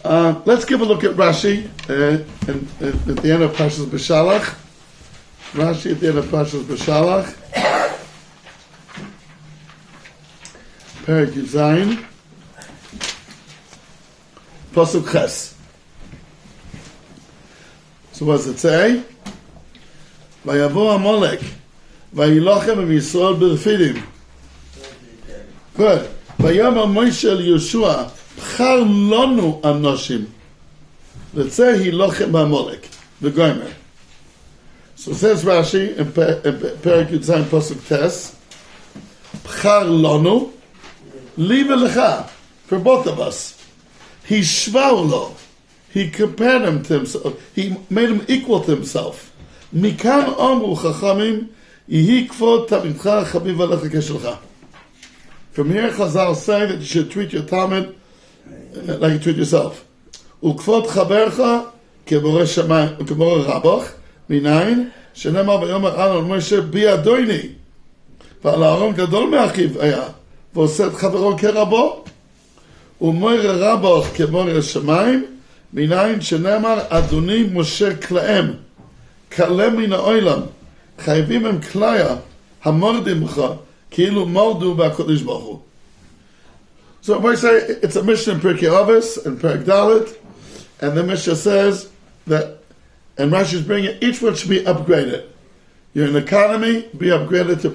Let's give a look at Rashi at the end of Parshas Beshalach. Rashi at the end of Parshas Beshalach. Perek Yud Zayin. Pasuk Ches. So what does it say? Vayavo Amalek Vayilochem em Yisrael b'Refidim. Good. Vayomer Moshe el Yoshua B'char lonu anoshim L'tzeh hilochem b'Amalek v'gomer. So says Rashi in Perek Yud Zayin Pasuk Tes, B'char lonu li v'lecha, for both of us. He shvau lo. He compared him to himself. He made him equal to himself. Mikan amru chachamim yihi kvod tamidcha chaviv alecha keshelcha. From here, Chazal say that you should treat your Talmud like you treat yourself. Ukvod chabercha kebore shamayim kebore raboch minayin shenemar v'yomer Aaron Moshe biadoini v'al Aaron gadol me'achiv aya v'osed chavero kerabo u'moire raboch kebore shamayim minayin shenemar Adoni Moshe klaem kalem min ha'olam chayvim em klaya hamordim b'cha kilu mordu b'HaKadosh Baruch Hu. So I say it's a Mishnah in Pirkei Avos and Perek Dalet, and the Mishnah says that, and Rashi is bringing it, each one should be upgraded. You're in economy, be upgraded to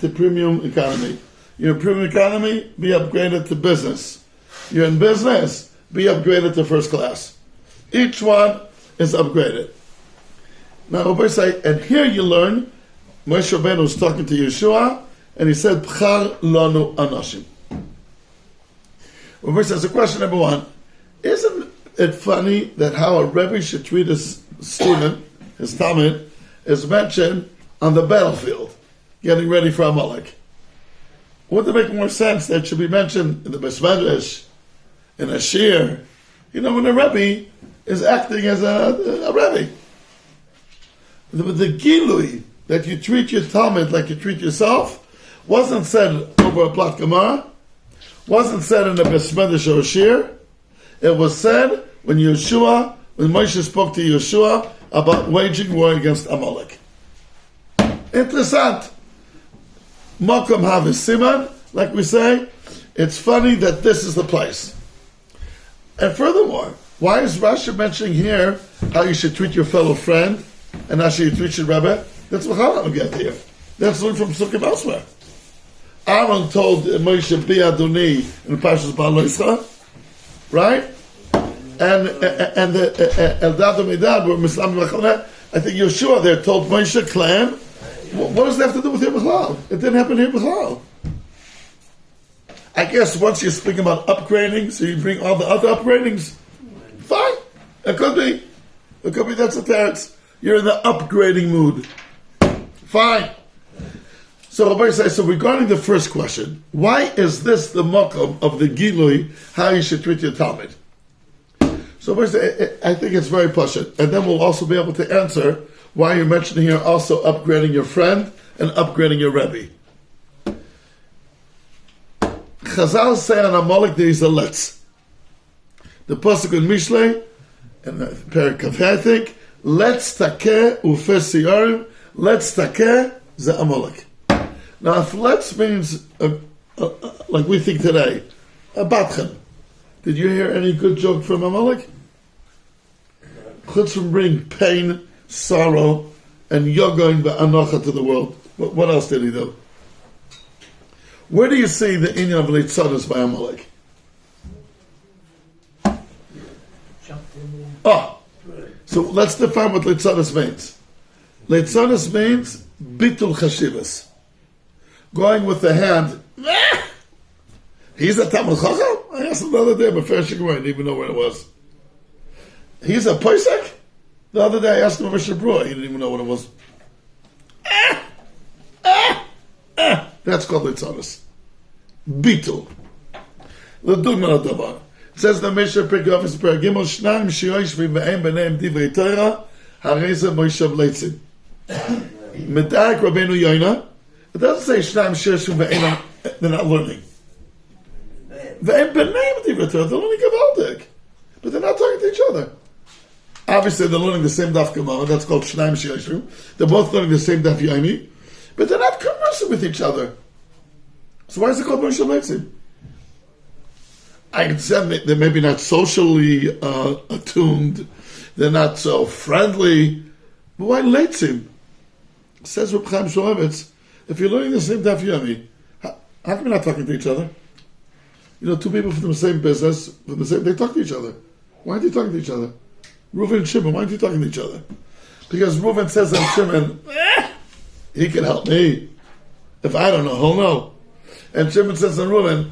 premium economy. You're in premium economy, be upgraded to business. You're in business, be upgraded to first class. Each one is upgraded. Now I say, and here you learn, Moshe Rabbeinu was talking to Yeshua, and he said, B'char lonu anoshim. Well, says, question number one, isn't it funny that how a Rebbe should treat his student, his Talmud, is mentioned on the battlefield, getting ready for Amalek? Wouldn't it make more sense that it should be mentioned in the Beis Medrash, in a shir, when a Rebbe is acting as a Rebbe? The Gilui, that you treat your Talmud like you treat yourself, wasn't said over a Plat Gemara, wasn't said in a Beis Medrash or a shir. It was said when Moshe spoke to Yeshua about waging war against Amalek. Interessant. Makom havis siman, like we say. It's funny that this is the place. And furthermore, why is Rashi mentioning here how you should treat your fellow friend and how should you treat your Rebbe? That's what I'll get here. That's learned from Sukkim elsewhere. Aaron told Moshe be Adoni in Parshas Ba'aloischa, right? And the Eldad Medad were Mislam Mechoneh. I think Yeshua there told Moshe Klan. What does that have to do with here B'chlal? It didn't happen here B'chlal. I guess once you're speaking about upgrading, so you bring all the other upgradings, fine. It could be. That's a teretz. You're in the upgrading mood. Fine. So Rabbi says, so regarding the first question, why is this the makom of the Gilui, how you should treat your Talmud? So Rabbi says, I think it's very pashut. And then we'll also be able to answer why you're mentioning here also upgrading your friend and upgrading your Rebbe. Chazal say on Amalek there is a letz. The pasuk in Mishlei, and the Perek Kafeh, I think, let's takeh ufes siyarim, let's takeh ze Amalek. Now, if let's means, like we think today, a batchen. Did you hear any good joke from Amalek? Chutz from bring pain, sorrow, and yogain ba'anocha to the world. What else did he do? Where do you see the inyan of Leitzadas by Amalek? So let's define what Leitzadas means. Leitzadas means bitul chashivas. Going with the hand. He's a Talmud Chacham? I asked him the other day, but Fair Shigma, I didn't even know where it was. He's a Pesach? The other day I asked him a Mishnah Brura, he didn't even know what it was. That's called Litzanis. Bitul. L'dugma l'davar. It says the Mishnah Pirkei Avos Perek Gimel Shnayim sheyoshvim ve'em b'neim divrei Torah harei ze Moshe v'leitzin. Medarik Rabbeinu Yoina. It doesn't say Shnayim sheyoshvim ve'em, they're not learning. Ve'em b'neim divrei Torah, they're learning Gavaldik. but they're not talking to each other. Obviously, they're learning the same Daf Gemara. That's called Shnaim Sheyashrim. They're both learning the same Daf Yomi, but they're not conversing with each other. So why is it called Moshe Leitzim? I can say they're maybe not socially attuned. They're not so friendly. But why Leitzim? Says Reb Chaim Shulevitz, if you're learning the same Daf Yomi, how come you're not talking to each other? You know, two people from the same business, they talk to each other. Why aren't they talking to each other? Reuven and Shimon, why aren't you talking to each other? Because Reuven says to Shimon, he can help me. If I don't know, he'll know. And Shimon says to Reuven,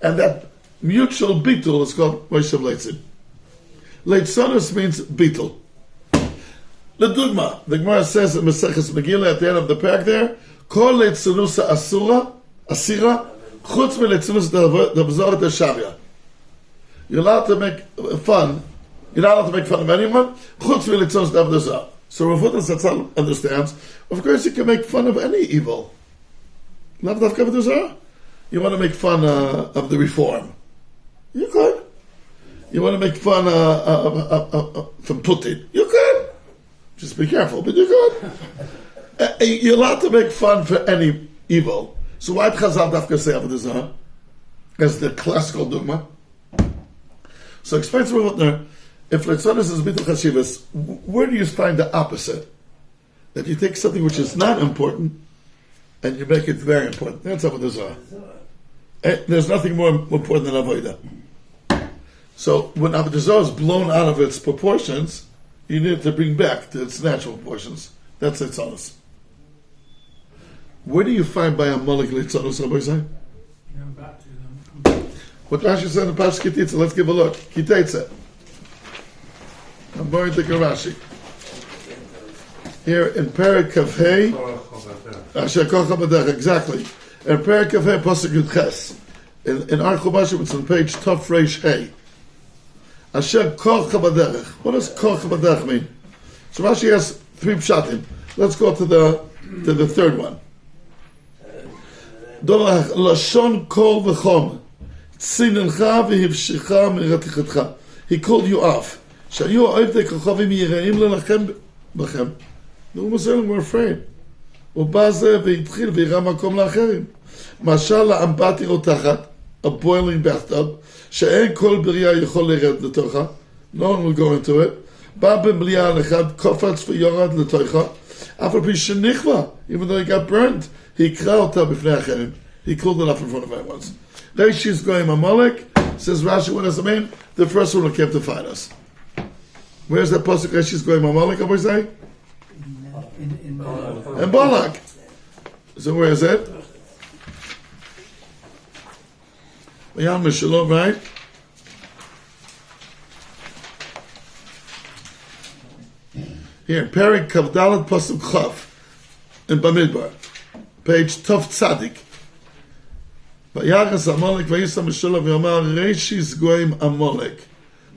and that mutual bitul is called Moshe Leitzim. Leitzonos means bitul. The Dugma, the Gemara says in Maseches Megillah at the end of the parak there, Kol leitzonusa asira, chutz me leitzonusa d'abzoret d'shavya. You're allowed to make fun. You're not allowed to make fun of anyone. Chutz me leitzonusa d'abzoret. So Rav Huda Zatzal understands. Of course, you can make fun of any evil. Not dafka v'duzah. You want to make fun of the reform. You could. You want to make fun from Putin. You could. Just be careful, but you could. You're allowed to make fun for any evil. So why did Chazal dafka say avodah as the classical dogma? So explains Rav Hutner, if Leitzonos is bitul chashivas, where do you find the opposite? That you take something which is not important and you make it very important. That's avodah. There's nothing more important than avodah. So when avodah is blown out of its proportions, you need to bring back to its natural proportions. That's Leitzonos. Where do you find by a Amalek Leitzonos, Rabbi Say? What Rashi said in the Pash Kititza, let's give a look. Kititza. I'm going to Rashi. Here in Perek Kavhei, Asher Kocha B'derech, exactly. In Perek Kavhei, Pasuk Yud Ches. In our Chumash, it's on page Tov Reish Hey. Asher Kocha B'derech. What does Kocha B'derech mean? So Rashi has three pshatim. Let's go to the third one. Lashon Kol V'chom. Tzinencha v'hivshicha meratichatcha. He called you off. Shayu oivdei kochavim yiraim lelachem b'chem. The Muslims were afraid. Ubaze v'yitchil v'yira makom la'acherim. Mashal la'ambati rotachat, a boiling bathtub, she'en kol b'riya yechol lered l'tocha. No one will go into it. Ba b'mliya lechad kofatz v'yorad l'tocha. After pi shenichva, even though he got burned, he kra ota b'fnei acherim. He called it off in front of everyone. Reishis goyim Amalek, says Rashi, what does it mean? The first one who came to fight us. Where's that pasuk? Reishis goyim Amalek, what was I say? In Balak. So where is it? Vayam Mishalom, right? Here, Perek Kavdalat pasuk Chav in Bamidbar, page Tov Tzadik. Vayachas Amalek vayisa Mishalom v'yamar Reishis goyim Amalek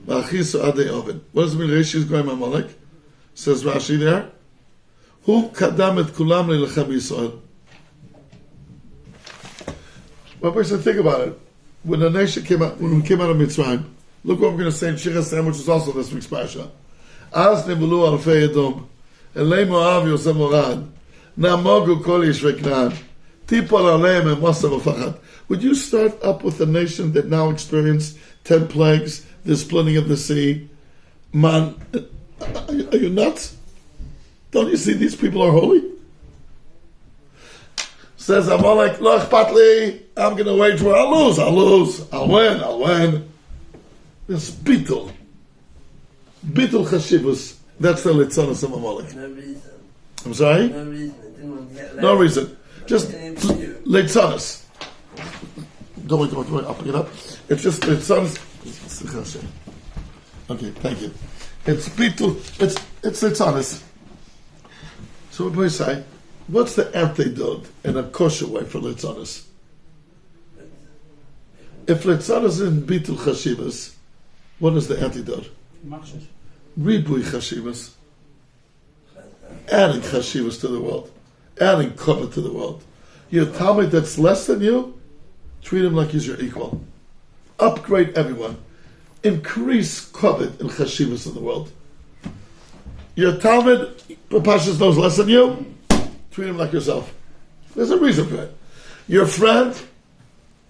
v'achiso adei oven. What does it mean, Reishis goyim Amalek? Says Rashi there. Who kadam et kulam le'lechem Yisrael? One person, think about it. When the nation came out, when we came out of Mitzrayim, look what we're going to say in Shir HaSam, which is also this week's Pasha. Az nebulu alfei Edom, elei Moav Yosem Morad, namogu kol yishvei Knaan, tipol aleim and masav afachat. Would you start up with a nation that now experienced 10 plagues, the splitting of the sea? Man, are you nuts? Don't you see these people are holy? Says Amalek, loch patli, I'm going to wage war. I'll lose. I'll win. This bitul chashivus. That's the litzanos of Amalek. No reason. I'm sorry? No reason. No reason. Just litzanos. Don't wait, I'll pick it up. It's just litzanos. Okay, thank you. It's bitul, it's litzanos. So what do I say? What's the antidote in a kosher way for litzanos? If litzanos is in bitul chashivas, what is the antidote? Ribui chashivas. Adding chashivas to the world. Adding cover to the world. You tell me that's less than you, treat him like he's your equal. Upgrade everyone. increase covet and chashivas in the world. Your Talmud, Pashas knows less than you, treat him like yourself. There's a reason for it. Your friend,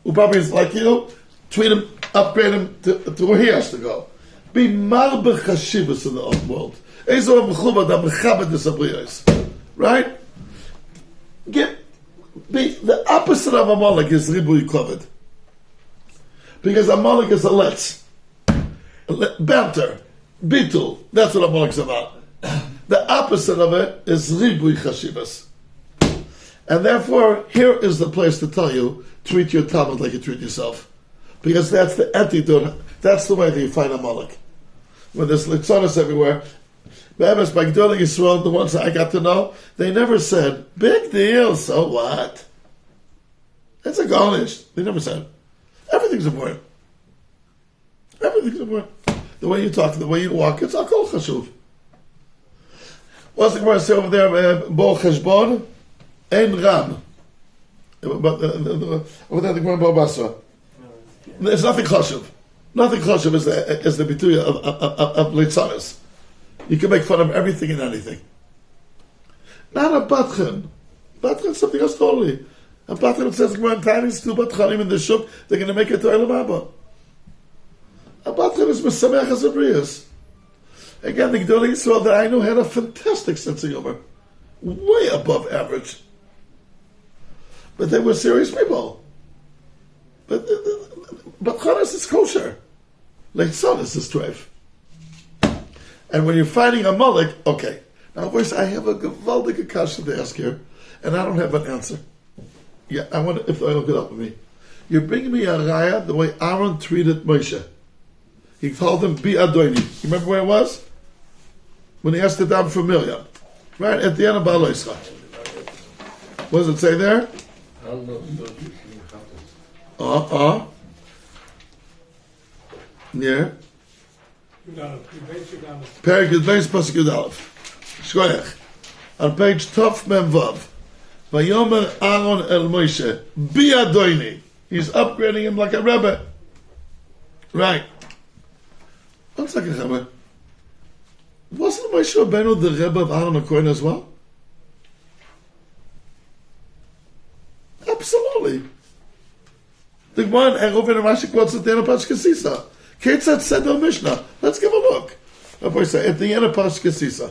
who probably is like you, treat him, upgrade him to where he has to go. Be marbe chashivas in the world. Right? The opposite of Amalek is Ribui Kovid. Because Amalek is a letz. Banter. Bitul. That's what Amalek is about. The opposite of it is Ribui Chashivas. And therefore, here is the place to tell you, treat your Talmud like you treat yourself. Because that's the antidote. That's the way that you find Amalek. When there's litzonos everywhere, by Gdolei Yisrael, the ones that I got to know, they never said, big deal, so what? It's a garnish. They never said. Everything's important. Everything's important. The way you talk, the way you walk, it's all chashuv. What's the Gemara say over there? Bo cheshbon, ein ram. Over there, the Gemara Bo Basra. There's nothing chashuv. Nothing chashuv is the bituya of litzanis. You can make fun of everything and anything. Not a batchen. Batchen is something else totally. A batchen says, "Gemara tiny two batchanim in the shuk. They're going to make it to Elam Abba." A batchen is mesamech hazabriyas. Again, the Gdolei Yisrael that I know had a fantastic sense of humor, way above average. But they were serious people. But Chanas is kosher. Leitzanis is treif. And when you're fighting Amalek, okay. Now, voice, I have a gewaldige kasha to ask here, and I don't have an answer. Yeah, I wonder if they'll get up with me. You're bringing me a raya the way Aaron treated Moshe. He told him, "Be Adoni." You remember where it was? When he asked the dam for Miriam. Right at the end of Baalei Yisrael. What does it say there? Yeah. Perek Yudbeis Pasuk Yud Aleph. Shkoyach. On page Tov Mem Vav. Vayomer Aaron el Moshe, Bi Adoni. He's upgrading him like a Rebbe. Right. 1 second, Rebbe. Wasn't Moshe Rabbeinu the Rebbe of Aaron HaKohen as well? Absolutely. The Gemara and Reuven and Rashi quotes at the end of Pashke Sisa. Ketzat said the Mishnah. Let's give a look. Rabbi say at the end of Pashke Sisa.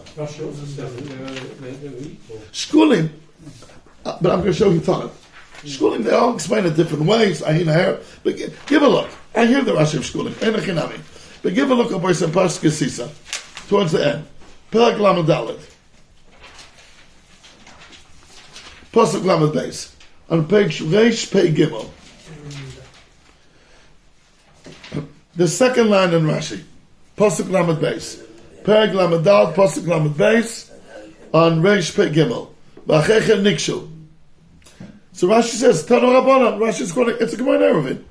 Shkulim, but I'm going to show you Tanakh. Shkulim, they all explain it different ways. I hear, but give a look. I hear the Rashi of Shkulim. Enochinami. But give a look at Rabbi say Pashke Sisa towards the end. Perek Lamed Daled. Pasuk Lamed Beis on page Reish Pei Gimel. The second line in Rashi, Pasuk Lamed Beis, Perek Lamed Dal, Pasuk Lamed Beis, on Reish Pei Gimel, V'achecha Nikshu. So Rashi says, Tanu Rabbanan. Rashi is quoting, it's a Gemara Eruvin.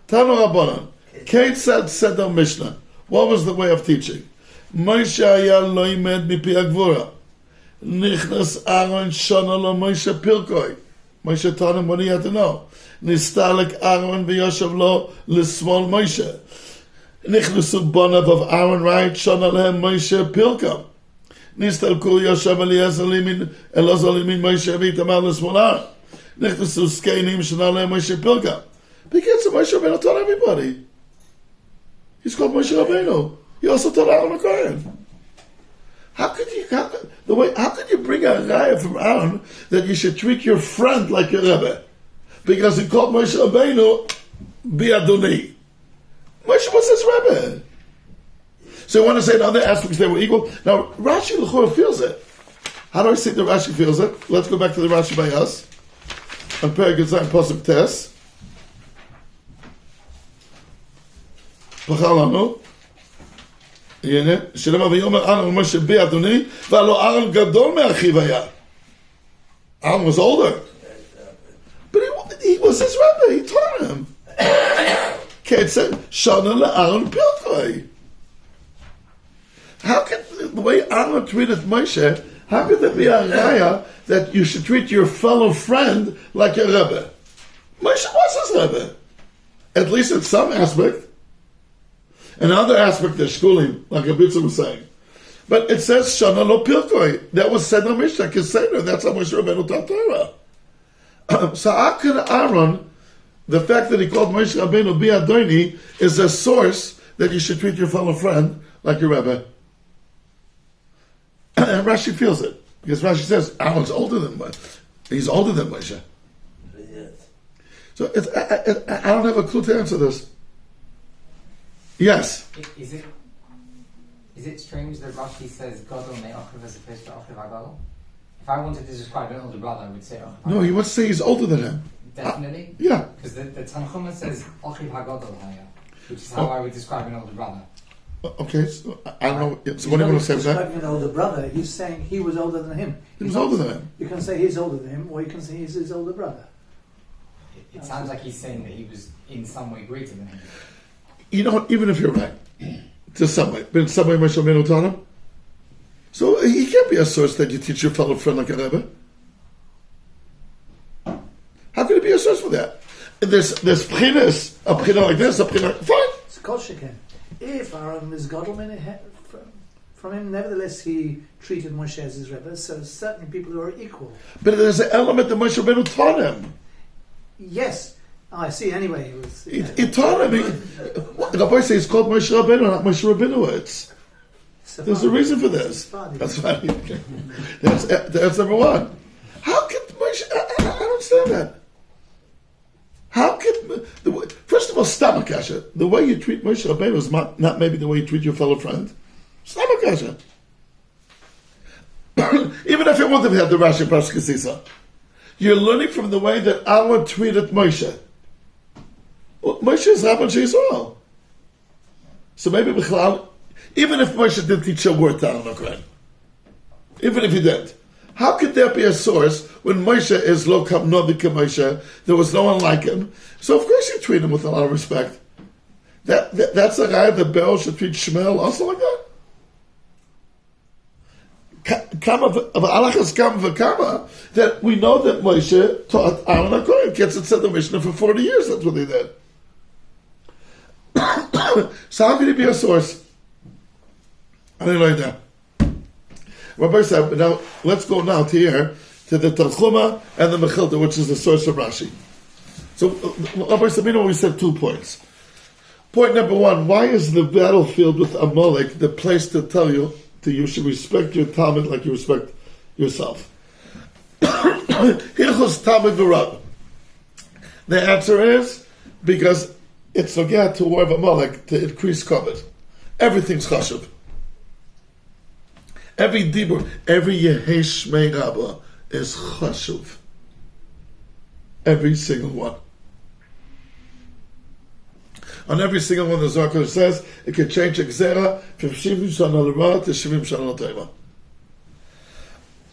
Tanu Rabbanan. Kate said the Mishnah. What was the way of teaching? Moshe haya lo imed mipi agvura. Nichnas Aaron shana lo Moshe pilkoi. Moshe taught him what he had to know. Nistalek Aaron v'yoshav lo l'smol Moshe. Nichnasu bonav of Aaron right shana lehem Moshe pilkam. Nistalku yoshav Eliezer limin Moshe v'tamar l'smol Aaron. Nichnasu skeinim shana lehem Moshe pilkam. Because Moshe Rabbeinu taught everybody. He's called Moshe Rabbeinu. He also taught Aaron HaKohen. How could you bring a raya from Aaron that you should treat your friend like your Rebbe? Because he called Moshe Rabbeinu Bi Adoni. Moshe was his Rebbe. So you want to say in other aspects they were equal? Now Rashi L'chor feels it. How do I see that Rashi feels it? Let's go back to the Rashi by us. On Perek Yud Pasuk Tes. Pachalanu. הנה, שלמה ויאמר אהרון משה בי אדוני, והלא אהרון גדול מאחיו היה. Aaron was older. But he was his Rebbe, he taught him. Kate said, Shana le'Aaron pilkoi. How could, the way Aaron treated Moshe, how could there be a raya that you should treat your fellow friend like your Rebbe? Moshe was his Rebbe. At least in some aspect. Another aspect of schooling, like Abitza was saying. But it says Shana lo Pilkoi. That was said on Mishnah Kiseder. That's how Moshe Rabbeinu taught Torah. So how could Aaron, the fact that he called Moshe Rabbeinu Bi Adoni, is a source that you should treat your fellow friend like your Rebbe? And Rashi feels it. Because Rashi says Aaron's older than Moshe. He's older than Moshe. So I don't have a clue to answer this. Yes. Is it strange that Rashi says Gadol me'achiv as opposed to achiv hagadol? If I wanted to describe an older brother, I would say achiv. No, he wants to say he's older than him. Definitely? Yeah. Because the Tanchuma says achiv hagadol haya, which is how I would describe an older brother. Okay, so I don't know. So what do you want to say with that? Describing an older brother, he's saying he was older than him. He was older than him. You can say he's older than him, or you can say he's his older brother. It sounds like he's saying that he was in some way greater than him. You know what? Even if you're right, to some way, but in some way Moshe Rabbeinu taught him. So he can't be a source that you teach your fellow friend like a Rebbe. How can it be a source for that? There's pchinas, a pchina like this, a pchina fine. It's kol sheken. If Aaron is Gadol from him, nevertheless he treated Moshe as his Rebbe, so certainly people who are equal. But there's an element that Moshe Rabbeinu taught him. Yes. I see, anyway. He taught him. The boy says he's called Moshe Rabbeinu, not Moshe Rabbeinu. There's a reason for this. That's funny. That's number one. How can Moshe... I don't understand that. How can... First of all, Stamakasha. The way you treat Moshe Rabbeinu is not maybe the way you treat your fellow friend. Stamakasha. Even if it wouldn't have had the Rashi Pashkasisa. You're learning from the way that Aaron treated Moshe. Well, Moshe is Rabban Yisrael. So maybe Bichlal, even if Moshe didn't teach a word to Aaron Akran, even if he did, how could there be a source when Moshe is Lo Kam Novi Moshe, there was no one like him, so of course you treat him with a lot of respect. That's a guy that Be'er should treat Shmuel also like that? That we know that Moshe taught Aaron HaKohen. Gets it said the Mishnah for 40 years. That's what they did. So how could he be a source? I don't know that. Rabbi said, now let's go now to here to the Tanchuma and the Mechilta, which is the source of Rashi. So Rabbi said, we said 2 points. Point number 1: why is the battlefield with Amalek the place to tell you that you should respect your Talmud like you respect yourself? Hilchos Talmud v'Rab. The answer is because it's a get to war of Amalek to increase covet. Everything's chashuv. Every dibur, every yehesh shmei rabba is chashuv. Every single one. On every single one, the Zohar says it can change a gzera from 70 shana l'ra to 70 shana l'teva.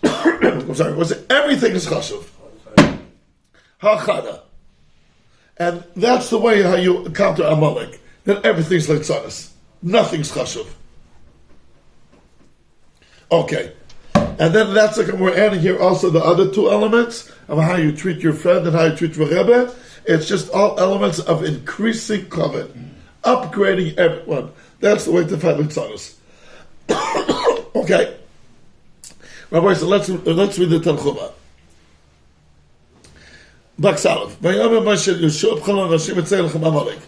I'm sorry, was it? Everything is chashuv. Hachada. And that's the way how you counter Amalek. Then everything's like tzaras. Nothing's chashuv. Okay. And then that's like we're adding here also the other 2 elements of how you treat your friend and how you treat your Rebbe. It's just all elements of increasing covet, upgrading everyone. That's the way to fight with tzaras. Okay. Rabbi, so let's read the Tanchuma. Baksalov. Vayomer Moshe Yeshua b'chol ha'anashim etzei lechem Amalek.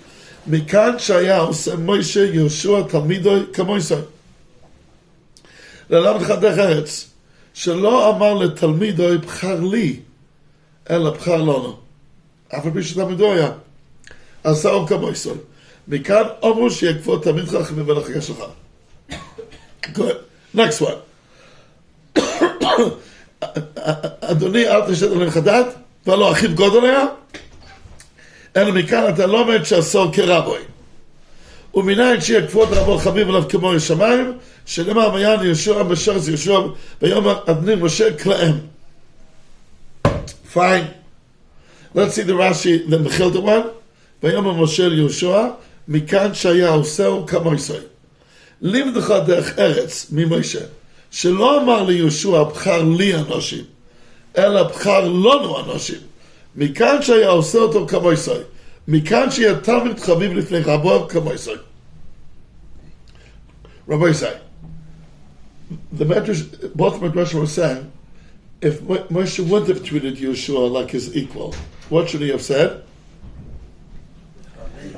Mikan shaya oseh Moshe Yeshua talmidoi kamoisai. ללמד לך דרך ארץ, שלא אמר לתלמידוי בחר לי, אלא בחר לנו. אף על פי שתלמידו היה. עשהו כמויסוי. מכאן אמרו שיקפוא תלמיד חכמים ולחיה שלך. Good. Next one. אדוני, אל תשת עליהם חדת, ולא אחיו גודל היה, אלא מכאן אתה לא עומד שעשור כרבוי. ומניין שיהיה כבוד רבו חביב עליו כמו ישמיים, שנאמר מיין יהושע בשרץ יהושע ויאמר אדני משה כלאם. Fine. Let's see the Rashi, the Mechilta one. ויאמר משה ליהושע, מכאן שהיה עושהו כמו ישראל. לימדך דרך ארץ ממשה, שלא אמר ליהושע בחר לי אנשים, אלא בחר לנו אנשים. מכאן שהיה עושה אותו כמו ישראל. מכאן שיהיה תלמיד חביב לפני רבו כמו ישראל. Rabbi say, the Medrash, both Medrash were saying, if Moshe would have treated Yeshua like his equal, what should he have said?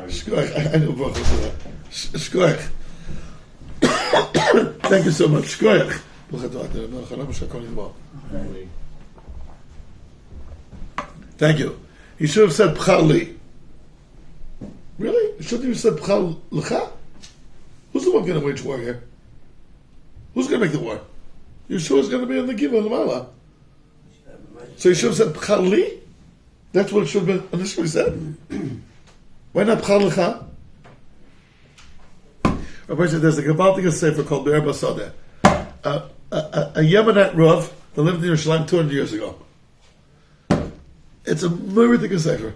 Shkoyach. I know both of that. Shkoyach. Thank you so much. Shkoyach. Thank you. He should have said Pchali. Really? He shouldn't have said Pchal L'cha? Who's the one going to wage war here? Who's going to make the war? Yeshua's going to be in the Giva Lamala. So he should have said Pchali? That's what it should have been initially said? Why not Pchal L'cha? Rabbi said there's a Gavaldic sefer called Be'er Basadeh. A Yemenite Rav that lived in Yerushalayim 200 years ago. It's a meritic sefer.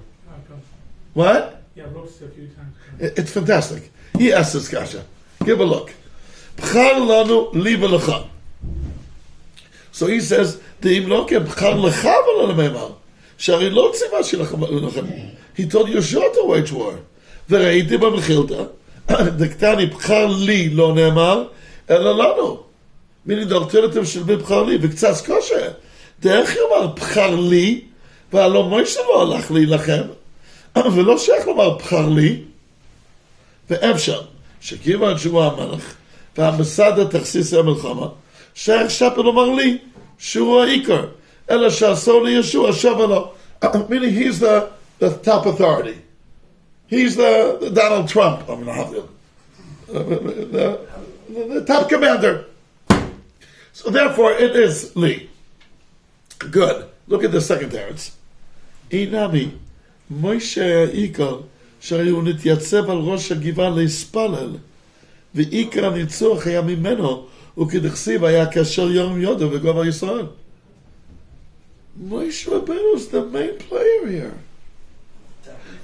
What? Yeah, I've looked a few times. It's fantastic. He asked this kasha. Give a look. B'char lanu liba lecha. So he says, "De'im lo ke b'char lecha v'lo lemeimar, shari lo tziva shilachem." He told Yoshua to wage war. V'reiti b'mechilta, dektani b'char li lo neemar, ela lanu. Meaning the alternative should be b'char li. V'ktzas kosher. De'ech yomar b'char li, v'alo Moshe lo alach li lachem. ולא שייך לומר בחר לי, ואפשר שכיוון שהוא המלך והמסד תכסיס המלחמה, שייך שפר לומר לי שהוא העיקר, אלא שעשו לישוע שווה לו. Meaning he's the top authority. He's the Donald Trump. The top commander. So therefore it is Lee. Good. Look at the second teretz. Inami. Moshe העיקר שהיו נתייצב על ראש הגבעה להספלל ועיקר הניצוח היה ממנו וכדכסיב היה כאשר יום יודו בגובה ישראל. Moshe Rabbeinu is the main player here.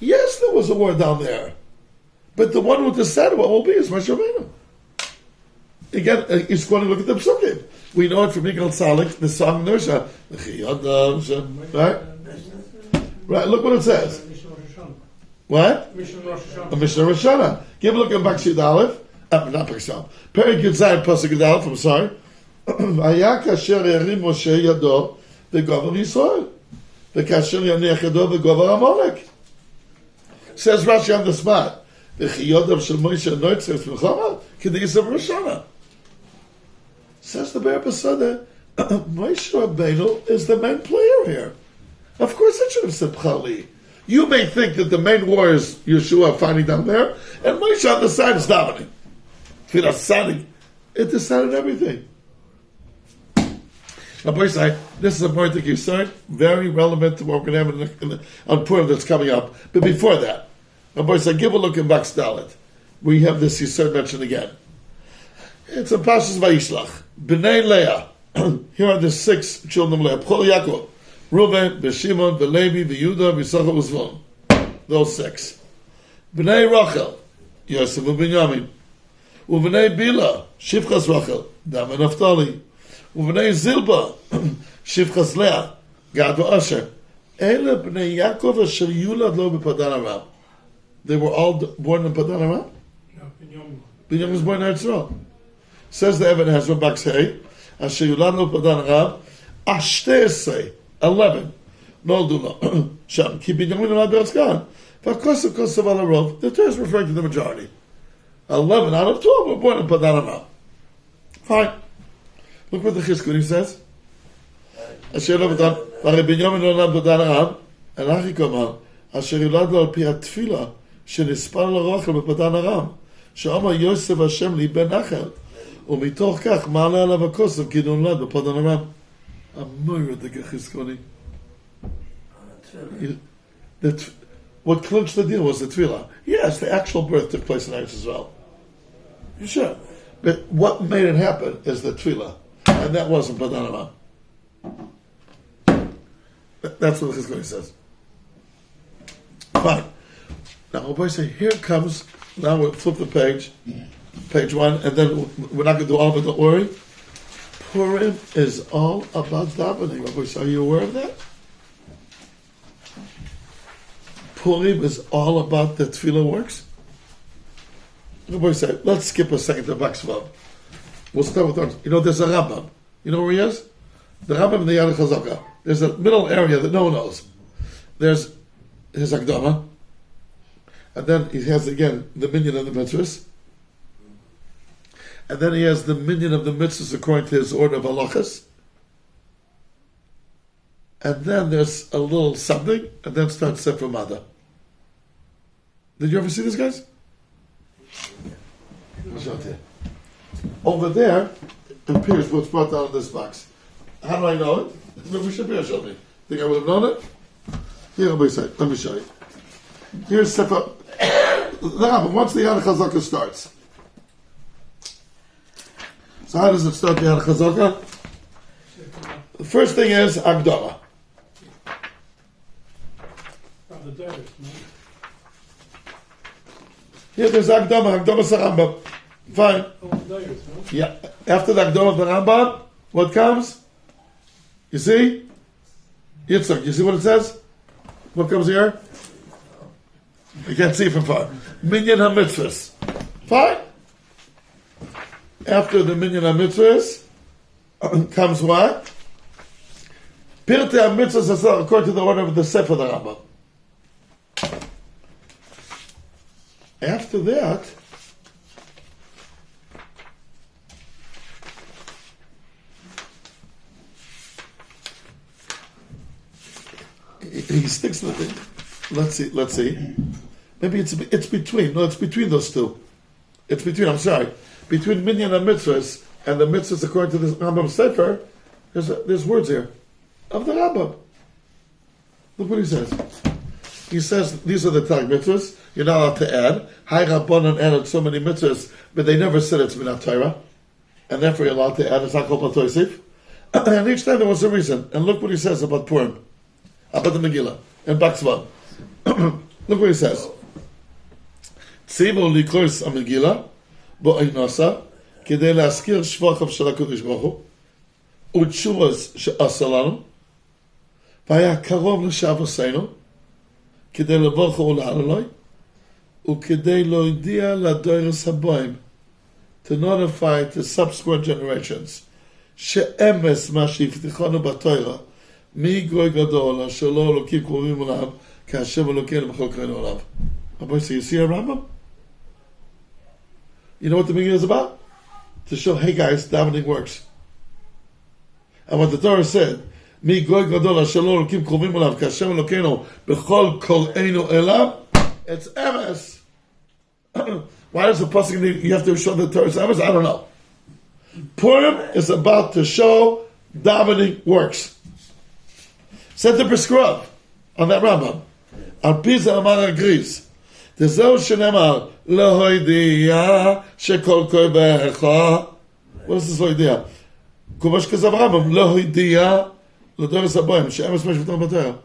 Yes, there was a war down there, but the one who decided what will be is Moshe Rabbeinu. Again, he's going to look at the psukim. We know it from Yigal Tzalik, the song Nusha, right? Right, look what it says. What? Mishnah Rosh Hashanah. A Mishnah Rosh Hashanah. Give a look at Bakshid Aleph. Not Bakshid. Perik Yud Pasuk Yud Aleph, I'm sorry. Haya kasher yarim Moshe yado v'gover Yisrael. V'kasher yaniach yado v'gover Amalek. Says Rashi on the spot. V'chi yodav shel Moshe noitzes v'chama k'disav Rosh Hashanah. Says the Be'er Basadeh, Moshe Rabbeinu is the main player here. Of course it should have said Pchali. You may think that the main war is Yeshua fighting down there, and Moshe on the side is dominating. It decided everything. Now, boys, this is a point that you said, very relevant to what we're going to have on Purim that's coming up. But before that, now, boys, give a look in Bach Dalet. We have this Yisod mentioned again. It's a Pashas Vayishlach. B'nai Leah. Here are the 6 children of Leah. B'chol Yaakov. Reuven, B'Shimon, B'Levi, B'Yehuda, B'Yisachar, B'Zvulun. Those 6. B'nai Rachel, Yosef u'Binyamin. U'b'nai Bila, Shivchas Rachel, Dan and Naphtali. U'b'nai Zilba, Shivchas Leah, Gad v'Asher. Ele b'nai Yaakov asher yulad lo b'Padan Aram. They were all born in Padan Aram? No, Binyamin. Binyamin was born in Eretz. Says the Evan Hezron Baksei, asher yulad lo b'Padan Aram, Ashtesei. 11. No do no. Sham. Ki Binyamin and Abel's gone. But of course of other rov, the Torah is referring to the majority. 11 out of 12 were born in Padan Aram. Fine. Look what the Chizkuni says. Asher lo b'dan, v'are Binyamin lo nam Padan Aram, and Achi Komar, asher yulad lo al pi atfila, shenispal lo Rachel b'Padan Aram, she'amar Yosef Hashem li ben Nachel, ומתוך כך מעלה עליו הכוסף כי נולד בפדן ארם. המויר the Chizkuni. What clinched the deal was the tefillah. Yes, the actual birth took place in Eretz Israel. You sure? But what made it happen is the tefillah, and that wasn't Padan Aram. That's what the Chizkuni says. Fine. Now, we'll say, here comes. Now we'll flip the page 1, and then we're not going to do all of it. Don't worry. Purim is all about davening. Are you aware of that? Purim is all about the tefillah works. Rabbi say, let's skip a second to Vaxvav. We'll start with ours. There's a Rambam. You know where he is? The Rambam in the Yad Chazaka. There's a middle area that no one knows. There's his Akdama, and then he has again the minion of the mitzvahs, and then he has the minion of the mitzvahs according to his order of halachas, and then there's a little something, and then starts Sefer Mada. Did you ever see these guys? I'll show it to you. Over there appears what's brought down in this box. How do I know it? Rabbi Shapiro showed me. Think I would have known it? Here, Rabbi said, let me show you. Here's Sefer. Once the Yad Chazaka starts. So how does it start, the Yad Chazaka? The first thing is Agdama. The Davis, no? Here there's Agdama, Agdama Sarambam. Fine. Oh, the Davis, no? Yeah. After the Agdama of the Rambam, what comes? You see? Yitzchak, you see what it says? What comes here? You can't see from far. Minyan HaMitzvahs. Fine. After the Minyan HaMitzvahs comes what? Pirtei HaMitzvahs according to the order of the Sefer the Rambam. After that, he sticks to the thing. Let's see. Maybe it's between. No, it's between those two. It's between. I'm sorry, between Minyan and mitzvahs and the mitzvahs according to this Rambam Sefer. There's words here of the Rambam. Look what he says. He says these are the Tag mitzvahs. You're not allowed to add. Hai Rabbanan added so many mitzvahs, but they never said it's Minat Torah, and therefore you're allowed to add. It's not called Patosif. And each time there was a reason. And look what he says about Purim, about the Megillah and Baksvan. Look what he says. Tzivu likros המגילה באינוסה כדי להזכיר שבחיו של הקדוש ברוך הוא ותשובות שעשה לנו והיה קרוב לשבתנו כדי לברכו ולהללוי וכדי להודיע לדורות הבאים, to notify the subsequent generations שאמס מה שהבטיחנו בתורה מגוי גדול אשר לא אלוקים קרובים אליו כאשר אלוקינו בכל קראנו עליו. Rabbi, so you see a Rambam? You know what the Megillah is about? To show, hey guys, davening works. And what the Torah said, Mi goy gadol asher lo elokim krovim elav kashem elokeinu b'chol koreinu elav, it's emes. Why does the pasuk need, you have to show the Torah is emes? I don't know. Purim is about to show davening works. Set the prescribe on that Rambam. Al Pisa Amar agrees. Tezeu shenemar lehoidia shekol koibecha. What is this loidia? Kumash kazav Rambam lehoidia ledoros haboim she'emes meshvatam b'Torah.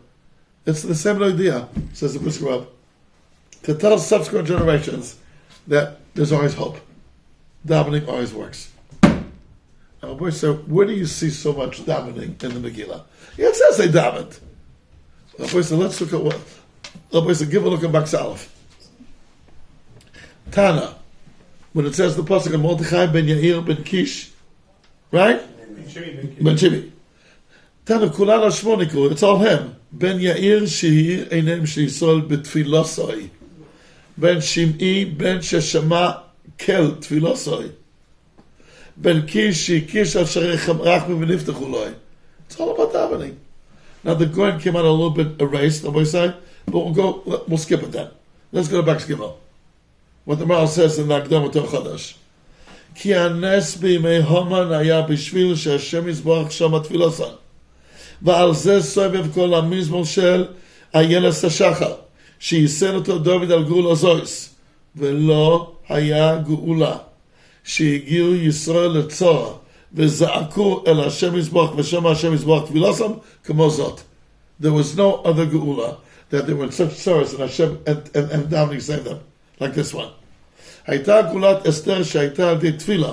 It's the same loidia, says the prescribe, to tell subsequent generations that there's always hope. Davening always works. Now, boy, so where do you see so much davening in the Megillah? Yeah, it says they davened. So let's look at what. Rabbi said, give a look at Bak's Aleph. Tana, when it says the pasuk of Mordechai ben Yair ben Kish, right? Ben Shimi. Tana Kulan Ashmonikul, it's all him. Ben Yair Shehir Einem Sheisol Betfilosoi. Ben Shim'i Ben Sheshama Kel Tfilosoi. Ben Kish Kish Asher Rachmi V'Niftachuloi. It's all about davening. Now the Goyen came out a little bit erased, Rabbi say, but we'll skip it then. Let's go to back Gimel. What the Maral says in the Akdama to Chadash. Ki hanes b'imei Haman haya b'shvil she'Hashem yizborach shama tfilosan. V'al zeh sobev kol hamizmor shel Ayeles HaShachar. שייסד אותו דוד על גאול הזויס, ולא היה גאולה. שהגיעו ישראל לצורה, וזעקו אל השם יזבח, ושם השם יזבח תפילוסם, כמו זאת. There was no other גאולה, that they were in such sorrows, and Hashem, and davening saved them, like this one. הייתה גאולת אסתר שהייתה על ידי תפילה,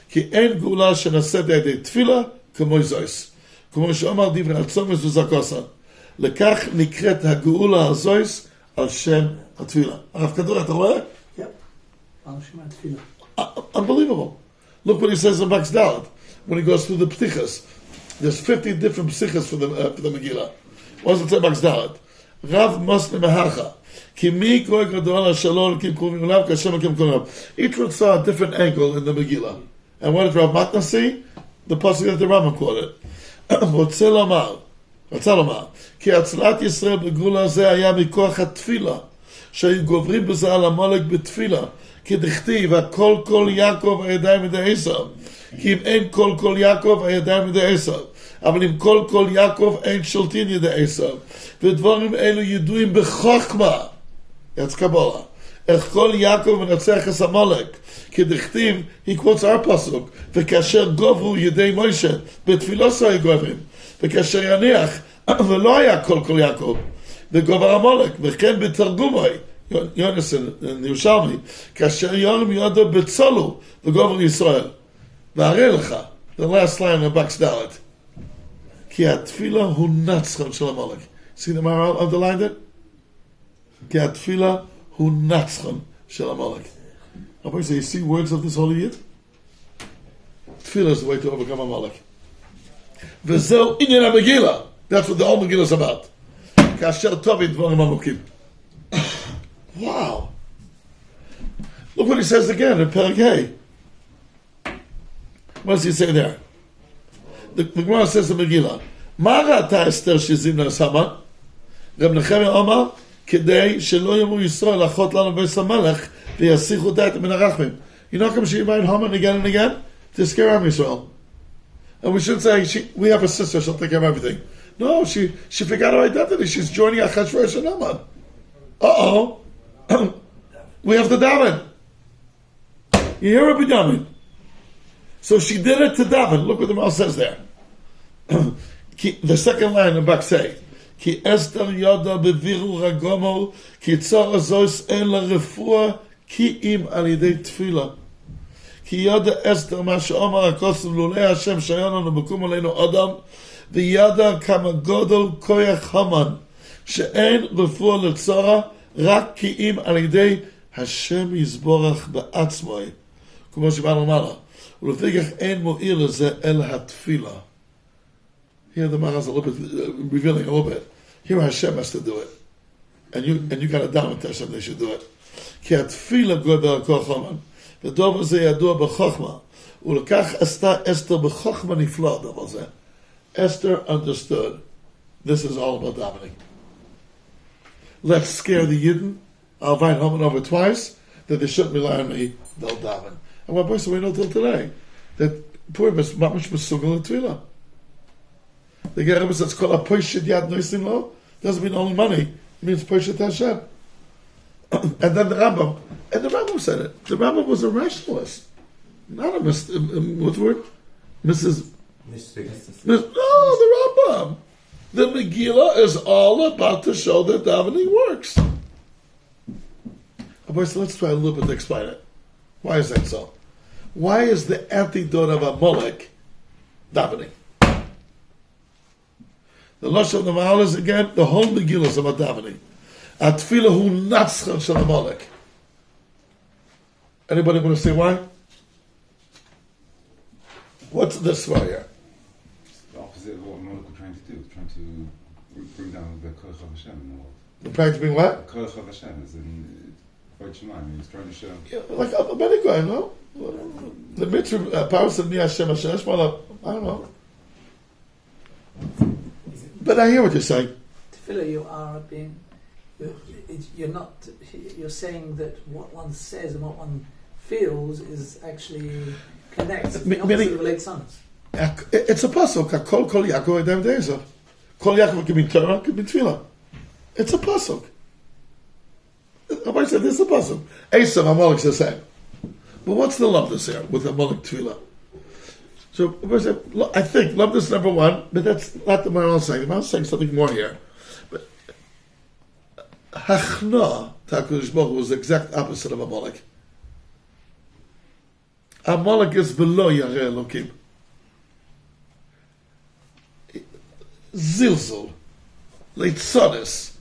כי אין גאולה שנעשית על ידי תפילה, כמו זויס. כמו שאומר דברי הצומס וזקוסן. לכך נקראת הגאולה הזויס, על שם התפילה. הרב כדור, אתה רואה? Yep. Unbelievable. Look what he says in Max Dalet when he goes through the ptichas. There's 50 different ptichas for the Megillah. What does it say Max Dalet? Rav Mosne Mehacha. Ki mi koi gadol ha-shalom kim kuvim ulav kashem kim kuvim. Each one saw a different angle in the Megillah. And what did Rav Matna see? The pasuk that the Rambam quoted. רוצה לומר, כי הצלת ישראל בגבול הזה היה מכוח התפילה, שהיו גוברים בזה על המולק בתפילה, כי דכתיב, הכל כל יעקב הידיים ידי עשיו. כי אם אין כל יעקב הידיים ידי עשיו. אבל אם כל יעקב אין שולטין ידי עשיו. ודברים אלו ידועים בחוכמה, יצא קבולה, איך כל יעקב מנצח את המולק, כי דכתיב, he quotes our pasuk, וכאשר גוברו ידי מוישה, בתפילו היו גוברים, וכאשר יניח, ולא היה כל יעקב, וגובר המולק, וכן בתרגומוי, יונס ירושלמי, כאשר יורם יודו בצולו, וגובר ישראל. והרי לך, the last line of Bak's Dalet, כי התפילה הוא נצחון של המולק. See the Mara underlined it? כי התפילה הוא נצחון של המולק. Rabbi say, you see words of this holy yid? Tefillah is the way to overcome Amalek. V'zeu inyan ha-Megillah. That's what the whole Megillah is about. Kasher tovim dvarim amukim. Wow. Look what he says again in Perek Hey. What does he say there? The Gemara says in Megillah, Ma ra'ata Esther shezimna es Haman? Reb Nechemia Omar, כדי שלא יאמרו ישראל אחות לנו בית המלך ויסיחו דעת מן הרחמים. You know how come she invited Haman again and again? To scare Am Yisrael. And we should say, we have a sister, she'll take care of everything. No, she forgot her identity. She's joining Achashverosh and Haman. Uh-oh. We have to daven. You hear her, Binyamin? So she did it to daven. Look what the Mal says there. The second line in Baksei. כי אסתר ידע בבירור הגומר, כי צור הזויס אין לה רפואה, כי אם על ידי תפילה. כי ידע אסתר מה שאומר הכוסם לולי השם שהיון לנו בקום עלינו אדם, וידע כמה גודל כוח המן, שאין רפואה לצורה, רק כי אם על ידי השם יסבורך בעצמוי. כמו שבאנו מעלה. ולפיכך אין מועיל לזה אל התפילה. Here the Maharaj is a little bit revealing a little bit. Here Hashem has to do it, and you got to down with Hashem. They should do it. כי התפילה גודל כוח המן, ודבר זה ידוע בחוכמה. ולקח עשתה אסתר בחוכמה נפלא דבר זה. Esther understood. This is all about davening. Let's scare the Yidden. I'll invite Haman over twice that they shouldn't rely on me. They'll daven. And what person we know till today that poor mamash mesugel tefillah. The Rebbe says, "Kol ha-poishet yad noisim lo." Doesn't mean only money. It means poishet Hashem. And then the Rambam said it. The Rambam was a rationalist, not a what's the word? Mrs. No, the Rambam. The Megillah is all about to show that davening works. Okay, so let's try a little bit to explain it. Why is that so? Why is the antidote of Amalek davening? The Lashon of the Mahal is again, the whole Megillah is about davening. Atfilah hu natzchan shel Amalek. Anybody want to say why? What's this right here? It's the opposite of what Amalek were trying to do. Trying to bring down the Koach of Hashem in the world. The trying to bring what? The Koach of Hashem is in Beit Shemayim. He's trying to show. Yeah, like a medical, no? The mitzvah, powers of Ni Hashem Hashem, I don't know. But I hear what you're saying. Tefillah, you are being, you're not, you're saying that what one says and what one feels is actually connects. It's the opposite of late sons. It's a pasuk. Kol Yaakov Adam Deisa. Kol Yaakov can be Torah, can be Tefillah. It's a pasuk. I said this is a pasuk. Esav Amalek is the same. But what's the love this here with Amalek Tefillah? So I think love this number one, but that's not the Maharal saying. The Maharal saying something more here. But Hachna Takush Baruch was the exact opposite of Amalek. Amalek is below Yareh Elokim. Zilzul, Leitzonis,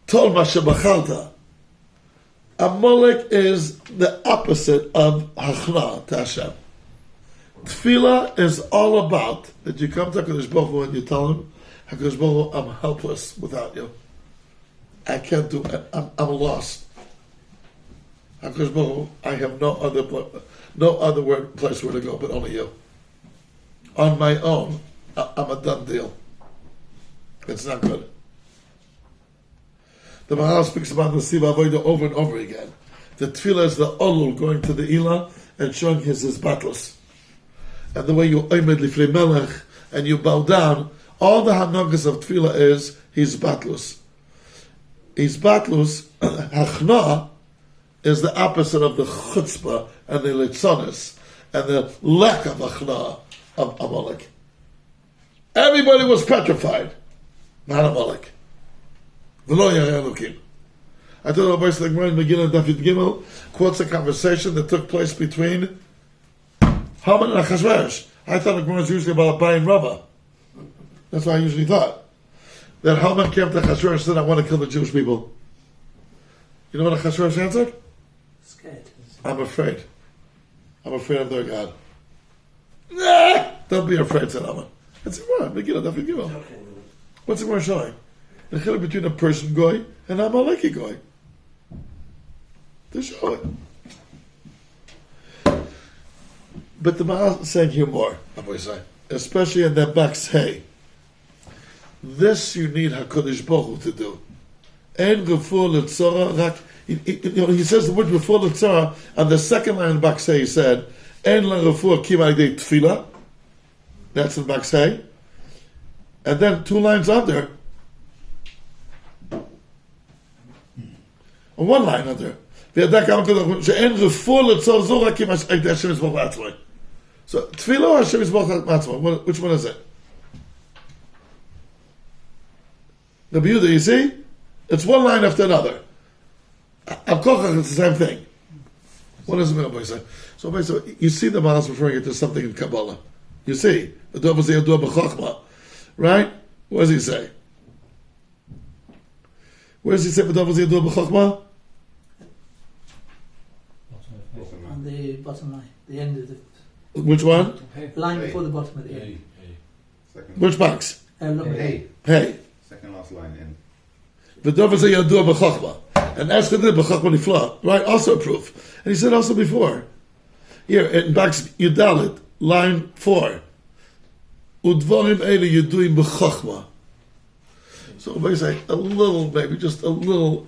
Tol Masha Bachalta. Amalek is the opposite of Hachna to Hashem. Tefillah is all about that you come to HaKadosh Baruch Hu and you tell him, HaKadosh Baruch Hu, I'm helpless without you. I can't do it. I'm lost. HaKadosh Baruch Hu, I have no other place where to go but only you. On my own, I'm a done deal. It's not good. The Maharal speaks about the Siva Avodah over and over again. The Tefillah is the Olul going to the Ilah and showing his battles. And the way you oimed lifnei melech and you bow down, all the hanagas of Tefillah is he's battles. He's battles. Hachna is the opposite of the chutzpah and the litzonis and the lack of hachna of Amalek. Everybody was petrified. Not Amalek. V'lo yarei Elokim. I told the voice like Gemara in Megillah David Gimel quotes a conversation that took place between Haman and Achashverosh. I thought the Gemara was usually about Abai and Rava. That's what I usually thought. That Haman came to Achashverosh and said, I want to kill the Jewish people. You know what Achashverosh answered? Scared. I'm afraid. I'm afraid of their God. Nah! Don't be afraid, said Haman. That's Gemara, Megillah David Gimel. What's the Gemara showing? The chiluk between a Persian goy and a Amaleki goy. To show it. But the Maharal is saying here more, especially in that Max Hay. This you need HaKadosh Baruch Hu to do. En refuah l'tzara rak. He says the word refuah l'tzara, and the second line in Max Hay he said, En la refuah kima idei tefillah. That's in Max Hay. And then 2 lines under, or 1 line under. So Tefillah or Hashem Yisborach Matzvah? Which one is it? The Yehuda, you see? It's 1 line after another. Al Kochach, it's the same thing. What does the Rabbi say? So you see the Maharal referring it to something in Kabbalah. You see? Right? What does he say? Where does he say b'chachma? On the bottom line, the end of the Which one? line before the bottom of the end. Second. Which box? Hey. Hey. Second last line in. And Esther did b'chachma nifla. Right? Also a proof. And he said also before. Here, in box Yudalit, line 4. Udvarim eile yuduim b'chachma. So if I say a little, maybe just a little.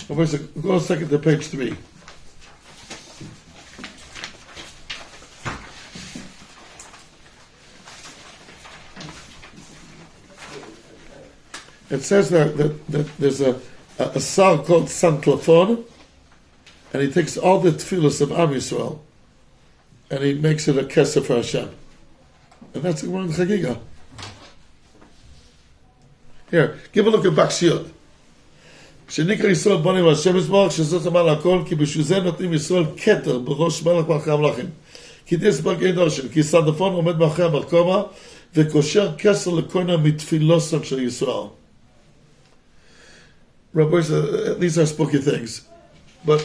If I say, go a second to page 3. It says that there's a song called Santlafon, and he takes all the tefillos of Am Yisrael, and he makes it a kesef for Hashem. And that's the one in Chagiga. Here, give a look at Bakshiyot. שנקרא ישראל בונים והשם יסבורך שזאת אמר הכל כי בשביל זה נותנים ישראל כתר בראש מלך מלכי המלכים כי תסבר אין דורשן כי סנדפון עומד מאחורי המרכובה וקושר כסר לכהונה מתפילוסם של ישראל. Rabbi said, these are spooky things, but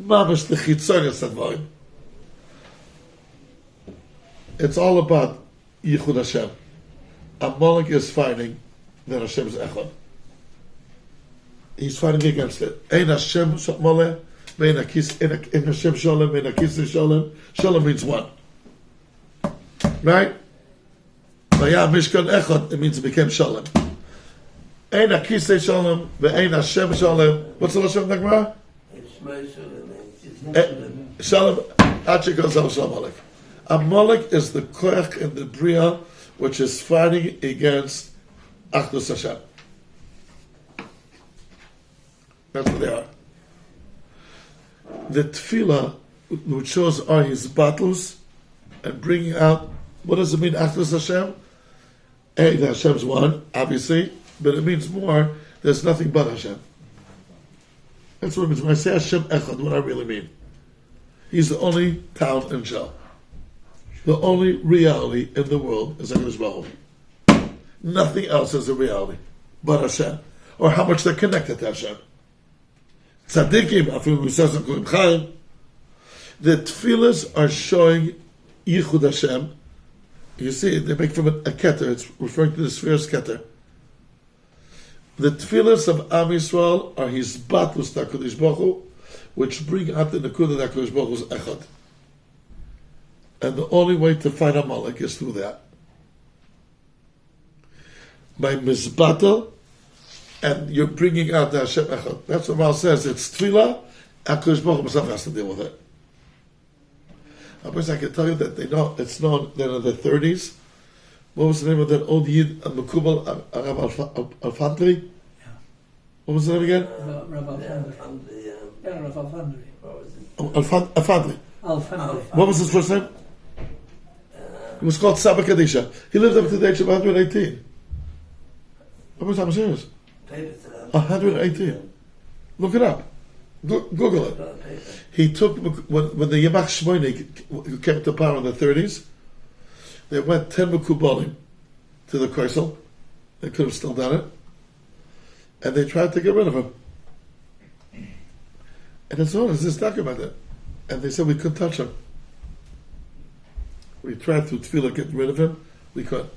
mamash the chitzonius advarim. It's all about Yichud Hashem. Amalek is fighting that Hashem is echad. He's fighting against it. Ein Hashem Mole, Ein Hashem Shalom, Ein Akis Shalom. Shalom means one. Right? Vaya Mishkan Echad, it means it became Shalom. Ein Akis Shalom, Ein Hashem Shalom. What's the Lashon of the Gemara? Shalom, Achik goes out Shalom. Amalek is the koach in the Bria which is fighting against Achdus Hashem. That's what they are. The tefillah, which shows are his battles and bringing out, what does it mean, Achdus Hashem? Hey, the Hashem's one, obviously, but it means more, there's nothing but Hashem. That's what it means. When I say Hashem Echad, what I really mean. He's the only town in Shell. The only reality in the world is HaKadosh Baruch Hu. Nothing else is a reality. but Hashem, or how much they're connected to Hashem. Tzaddikim, afim b'sasam kulim chaim, the tefillas are showing Yichud Hashem. You see, they make from it a keter. It's referring to the sphere's keter. The tefillas of Am Yisrael are his batlus HaKadosh Baruch Hu, which bring out the nekudah that HaKadosh Baruch Hu is echad. And the only way to find Amalek is through that. By mizbatel, and you're bringing out the Hashem echad. That's what Mal says. It's tefillah, HaKadosh Baruch Hu himself has to deal with it. I can tell you that they know it's known that in the 30s. What was the name of that old Yid Mekubal Arab Al-Fandri? Yeah. What was the name again? Rabbi Al-Fandri. Yeah, Rabbi Al-Fandri. Al-Fandri. Al-Fandri. What was his first name? He was called Saba Kadisha. He lived up to the age of 118. I'm serious. 118. Look it up. Google it. He took, when the Yamach Shmoyne came to power in the 30s, they went 10 Mekubalim to the Kreisel. They could have still done it. And they tried to get rid of him. And as long as this documented. And they said we couldn't touch him. We tried to tefillah get rid of him. We couldn't.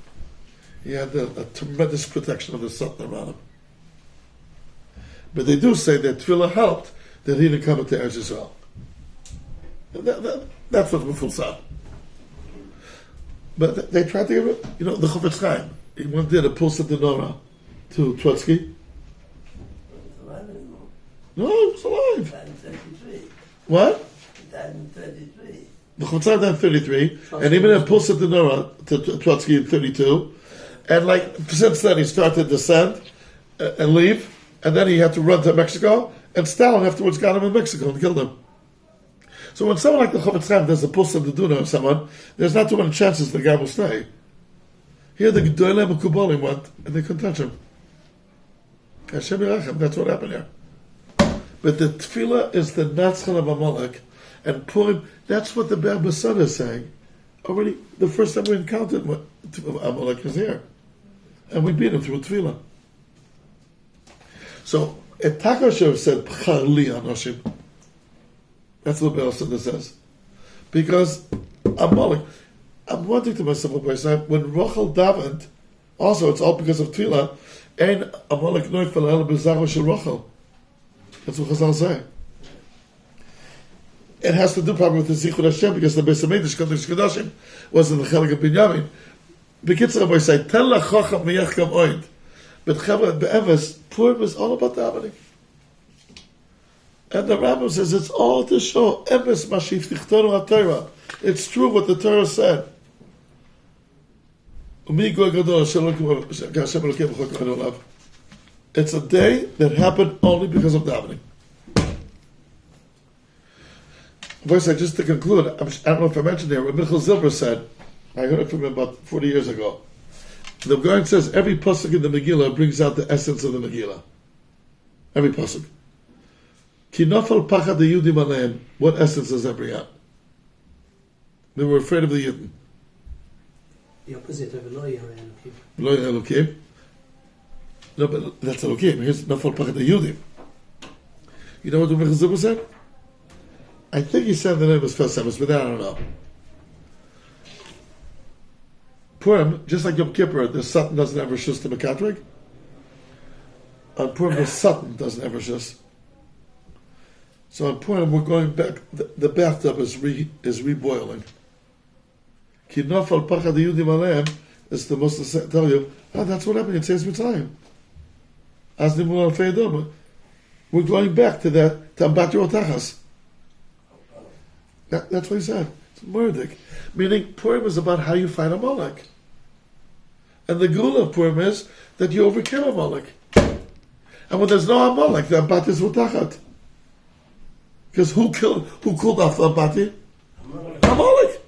He had a tremendous protection of the Sultan around him. But they do say that tefillah helped that he didn't come into Eretz Yisrael. That's what Muful said. But they tried to give it, the Chofetz Chaim. He went there to Pulsa de Nora to Trotsky. No, he was alive. Died in 33. What? He died in 33. The Chofetz Chaim died in 33, and even in Pulsa de Nora to Trotsky in 32. And since then he started to descend and leave, and then he had to run to Mexico, and Stalin afterwards got him in Mexico and killed him. So when someone like the Chofetz Chaim does a Pulsa de Duna of someone, there's not too many chances the guy will stay. Here the G'dolei Mekubalim went, and they couldn't touch him. Hashem Yerachem, that's what happened here. But the tefillah is the Natzchan of Amalek, and Purim, that's what the Ber Basada is saying. Already, the first time we encountered Amalek is here. And we beat him through tefillah. So, Etakashev said, Pchar li Anoshim. That's what Ber Basada says. Because Amalek, I'm wondering to myself, when Rachel davened, also it's all because of tefillah, Ein Amalek noifel el b'zaro shel Rachel. That's what Chazal say. It has to do probably with the Zichud Hashem, because the Beis HaMikdash Kodesh Kodashim was in the Chelik of Binyamin. B'kitzur Rabbi say, Ten lachacham miyachkam oid. But Chavra be'emes, Purim is all about davening. And the Rambam says it's all to show emes mashif tichtonu HaTorah. It's true what the Torah said. It's a day that happened only because of davening. Just to conclude, I don't know if I mentioned here, what Michal Zilber said, I heard it from him about 40 years ago. The Gaon says every pasuk in the Megillah brings out the essence of the Megillah. Every pasuk. Ki nafal pachad Yudim aleim. What essence does that bring out? They were afraid of the Yidden. The opposite of Eloi Elokim. Eloi Elokim. No, but that's Elokim. Here's nafal pachad Yudim. You know what Michal Zilber said? I think he said the name was first Amos, but that I don't know. Purim, just like Yom Kippur, the Satan doesn't ever shush to Mekatrig. On Purim, the Satan doesn't ever shush. So on Purim, we're going back. The bathtub is reboiling. Ki nafal pachad Yudim aleim is the most to tell you. That's what happened in Tzeis Mitzrayim. As nimul alfei adom, we're going back to that Tambat Yotachas. That's what he said. It's Murdik. Meaning, Purim is about how you find Amalek. And the goal of Purim is that you overcome Amalek. And when there's no Amalek, the Ambat is Vutachat. Because who cooled off the Ambati? Amalek.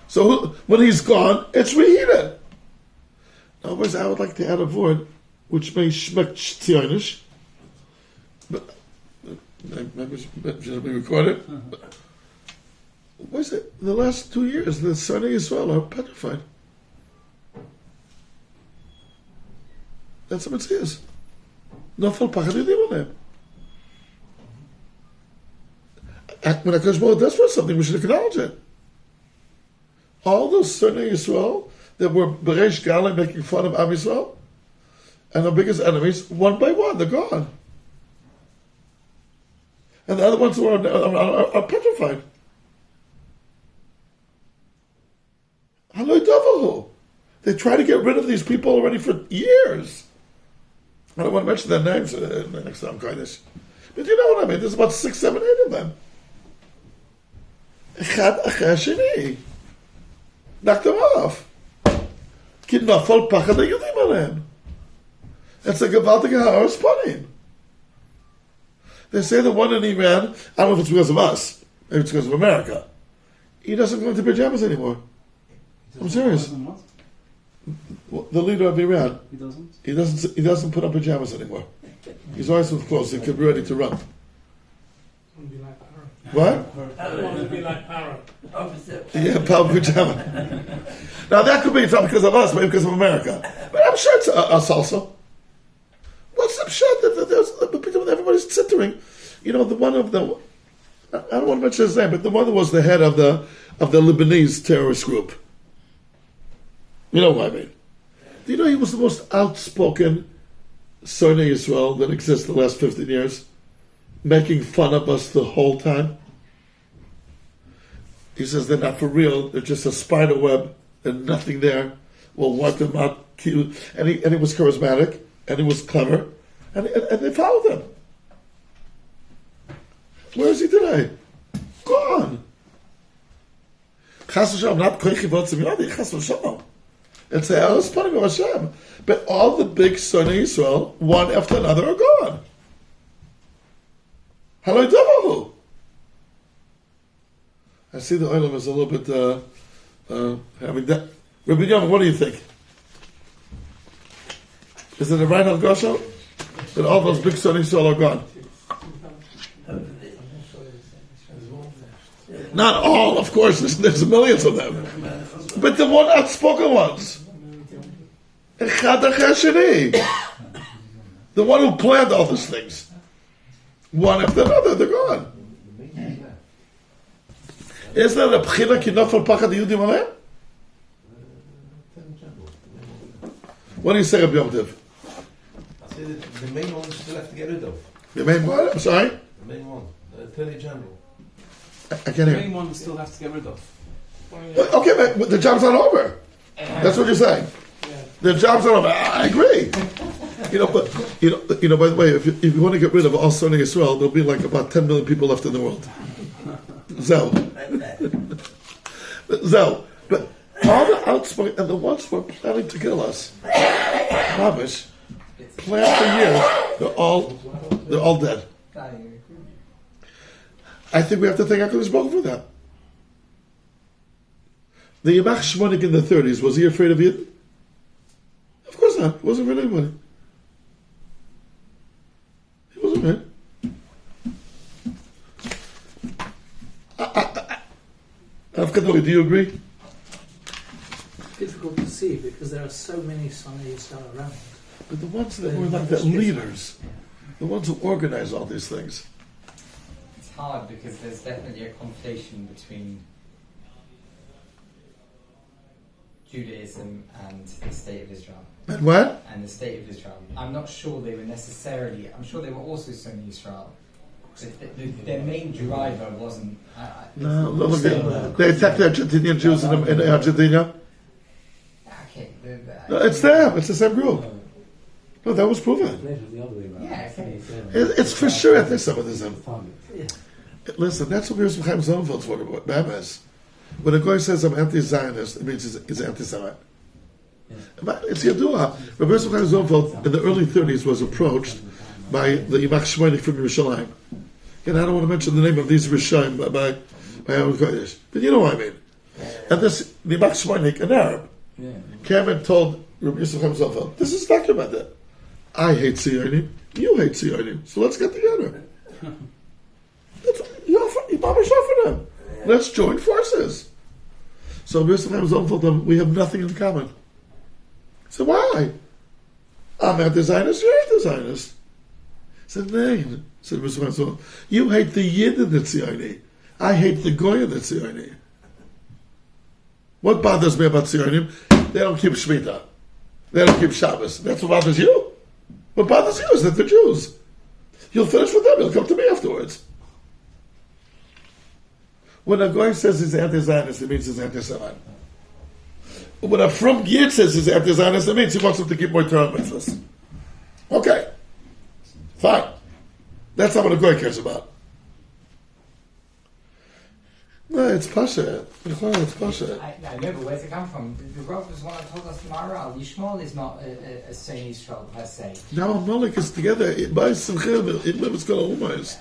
So when he's gone, it's reheated. Now, I would like to add a word which may shmek tzionish, but maybe it should be recorded. What is it? The last 2 years, the Sunni Israel are petrified. That's what it is. Nafal pachad yudim aleim. When HaKadosh Baruch Hu does for something, we should acknowledge it. All those Sonei Yisrael that were Beresh Gala making fun of Am Yisrael and our biggest enemies, one by one, they're gone. And the other ones who are petrified. Haloi Davahu. They try to get rid of these people already for years. I don't want to mention their names next time, Kodesh. But you know what I mean? There's about 6, 7, 8 of them. Echad acher sheni. Knocked them off. Ki nafal pachad hayudim aleim. It's a gewaltige ha'aras panim. They say the one in Iran, I don't know if it's because of us, maybe it's because of America, he doesn't go into pajamas anymore. I'm serious. The leader of Iran, He doesn't? he doesn't put on pajamas anymore. He's always with clothes, he could be ready to run. It would be like Parrot. What? It would be like Parrot. Opposite. Yeah, power pajama. Now that could be it's not because of us, maybe because of America. But I'm sure it's us also. What's the shot that everybody's tittering? You know, the one of the, I don't want to mention his name, but the one that was the head of the Lebanese terrorist group. You know what I mean? Do you know he was the most outspoken Sonei Yisrael that exists the last 15 years? Making fun of us the whole time. He says they're not for real, they're just a spider web, and nothing there. We'll wipe them out. And he was charismatic, and he was clever, and they followed him. Where is he today? Gone. Chas v'shalom, not koich yivotzim yadi, chas v'shalom. It's a Eres Panim of Hashem. But all the big Sonei Yisrael, one after another, are gone. Haloi Davahu. I see the oilam is a little bit having that. Rabbi Yom, what do you think? Is it a right of Gosho? That all those big Sonei Yisrael are gone? Not all, of course, there's millions of them. But the one outspoken ones. Echad acher sheni. The one who planned all these things. One after another, they're gone. Isn't that a b'china ki nafal pachad yudim aleim? What do you say, Rabbi Yom Tov? I say that the main one still have to get rid of. The main one? I'm sorry? The main one, the Attorney General. I can't The hear. main one we still have to get rid of. Okay, but the job's not over. That's what you're saying. Yeah. The job's not over. I agree. But by the way, if you want to get rid of all Sonei Yisrael, there'll be like about 10 million people left in the world. Zell. But all the outspoken and the ones who are planning to kill us, Mamish, planned for years, they're all dead. I think we have to thank HaKadosh Baruch Hu for that. The Yamach Shmonik in the 30s, was he afraid of Yidden? Of course not. He wasn't afraid of anybody. He wasn't afraid. Avkadoli, do you agree? Difficult to see because there are so many Sonei Yisrael around. But the ones that were like the leaders, the ones who organize all these things. It's hard because there's definitely a conflation between Judaism and the State of Israel. And what? And the State of Israel. I'm not sure they were necessarily, I'm sure they were also Sunni Israel. Their main driver wasn't... No, look, they attacked the Argentinian Jews in Argentina. Okay. No, it's them. It's the same group. No, that was proven. Yeah, okay. It's for sure anti-Semitism. Listen, that's what Yosef Chaim Sonnenfeld's what is. When a guy says I'm anti-Zionist, it means he's anti-Semite. It's Yadua. Rabbi Yosef Chaim Sonnenfeld in the early 30s was approached by the Yamach Shmonik from Yerushalayim. And I don't want to mention the name of these Rishayim by Aaron Kodesh, but you know what I mean. And this the Yamach Shmonik, an Arab, came and told Rabbi Yosef Chaim Sonnenfeld, this is documented. I hate Zionim, you hate Zionim, so let's get together. You publish offer them. Let's join forces. So Rabbi Yosef Chaim Sonnenfeld told them, we have nothing in common. So why? I'm anti-Zionist, you're anti-Zionist. Said, no. Said, so you hate the Yid in the Tzioni. I hate the Goy in the Tzioni. What bothers me about Tzionim? They don't keep Shemitah. They don't keep Shabbos. That's what bothers you? What bothers you is that they're Jews. You'll finish with them, you'll come to me afterwards. When a Goy says he's anti-Zionist, it means he's anti-Semite. When a From Yid says he's anti-Zionist, it means he wants them to keep more Torah mitzvahs. Okay. Fine. That's not what a Goy cares about. No, it's Pasha. It's Pasha. I know, but where's it come from? The Rav was one that told us tomorrow. Yishmael is not a Sunni Yisrael per se. Now Amalek is together. By Simcha, it's going to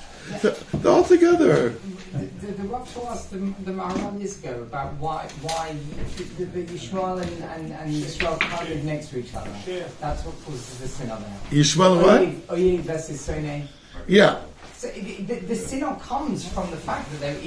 they're all together. The Rav told us the Maharal years ago about why the Yishmael and Yisrael can't live next to each other. Yeah. That's what causes the sin of it. Yishmael what? Oyev versus Sonei. Yeah. So the sin comes from the fact that they're